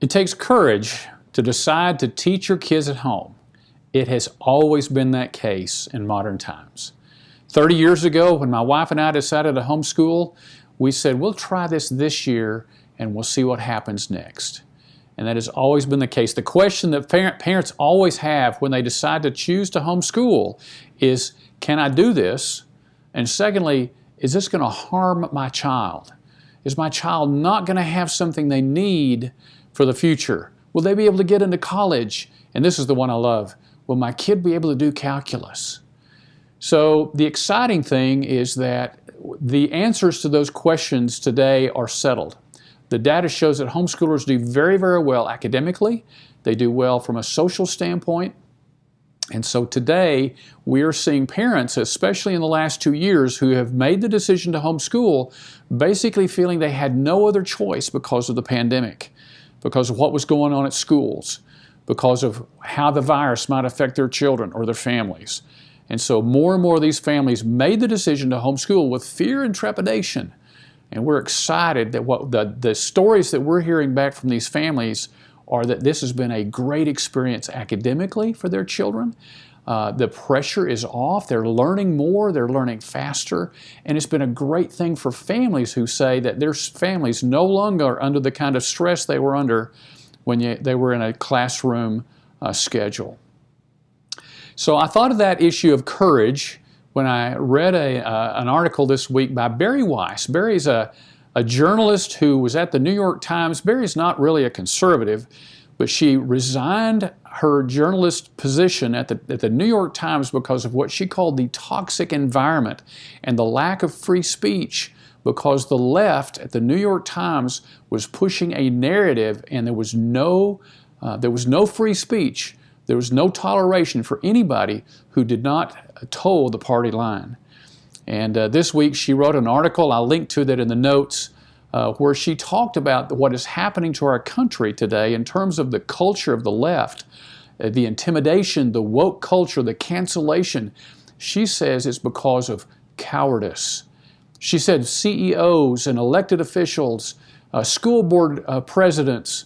It takes courage to decide to teach your kids at home. It has always been that case in modern times. 30 years ago, when my wife and I decided to homeschool, we said, we'll try this year and we'll see what happens next. And that has always been the case. The question that parents always have when they decide to choose to homeschool is, can I do this? And secondly, is this going to harm my child? Is my child not going to have something they need for the future? Will they be able to get into college? And this is the one I love. Will my kid be able to do calculus? So the exciting thing is that the answers to those questions today are settled. The data shows that homeschoolers do very, very well academically. They do well from a social standpoint. And so today we are seeing parents, especially in the last 2 years, who have made the decision to homeschool, basically feeling they had no other choice because of the pandemic, because of what was going on at schools, because of how the virus might affect their children or their families. And so more and more of these families made the decision to homeschool with fear and trepidation. And we're excited that the stories that we're hearing back from these families are that this has been a great experience academically for their children. The pressure is off. They're learning more. They're learning faster. And it's been a great thing for families who say that their families no longer are under the kind of stress they were under when they were in a classroom schedule. So I thought of that issue of courage when I read an article this week by Barry Weiss. Barry's a journalist who was at the New York Times. Barry's not really a conservative, but she resigned her journalist position at the New York Times because of what she called the toxic environment and the lack of free speech, because the left at the New York Times was pushing a narrative and there was no free speech. There was no toleration for anybody who did not toe the party line. And this week she wrote an article, I'll link to that in the notes, where she talked about what is happening to our country today in terms of the culture of the left, the intimidation, the woke culture, the cancellation. She says it's because of cowardice. She said CEOs and elected officials, school board presidents,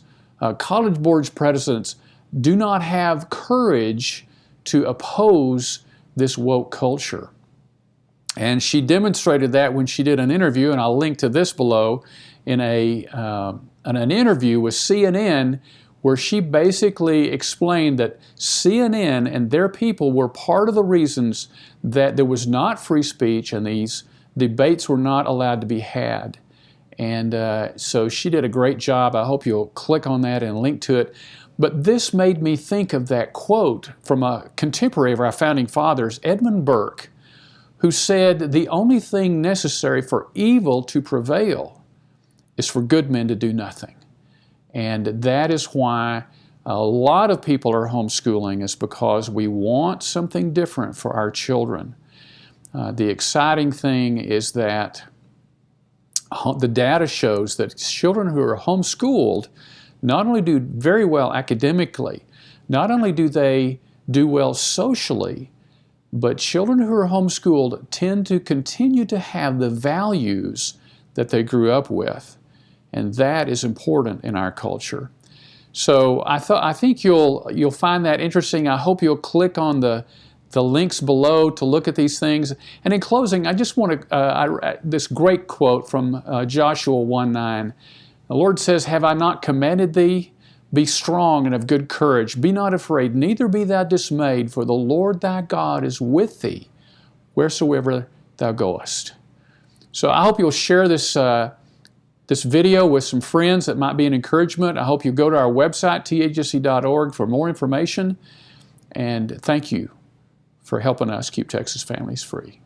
college board presidents do not have courage to oppose this woke culture. And she demonstrated that when she did an interview, and I'll link to this below, in an interview with CNN, where she basically explained that CNN and their people were part of the reasons that there was not free speech and these debates were not allowed to be had. And so she did a great job. I hope you'll click on that and link to it. But this made me think of that quote from a contemporary of our founding fathers, Edmund Burke, who said, "The only thing necessary for evil to prevail is for good men to do nothing." And that is why a lot of people are homeschooling, is because we want something different for our children. The exciting thing is that the data shows that children who are homeschooled not only do very well academically, not only do they do well socially, but children who are homeschooled tend to continue to have the values that they grew up with. And that is important in our culture. So I think you'll find that interesting. I hope you'll click on the links below to look at these things. And in closing, I just want to, this great quote from Joshua 1:9. The Lord says, "Have I not commanded thee? Be strong and of good courage. Be not afraid, neither be thou dismayed, for the Lord thy God is with thee wheresoever thou goest." So I hope you'll share this video with some friends that might be an encouragement. I hope you go to our website, THSC.org, for more information. And thank you for helping us keep Texas families free.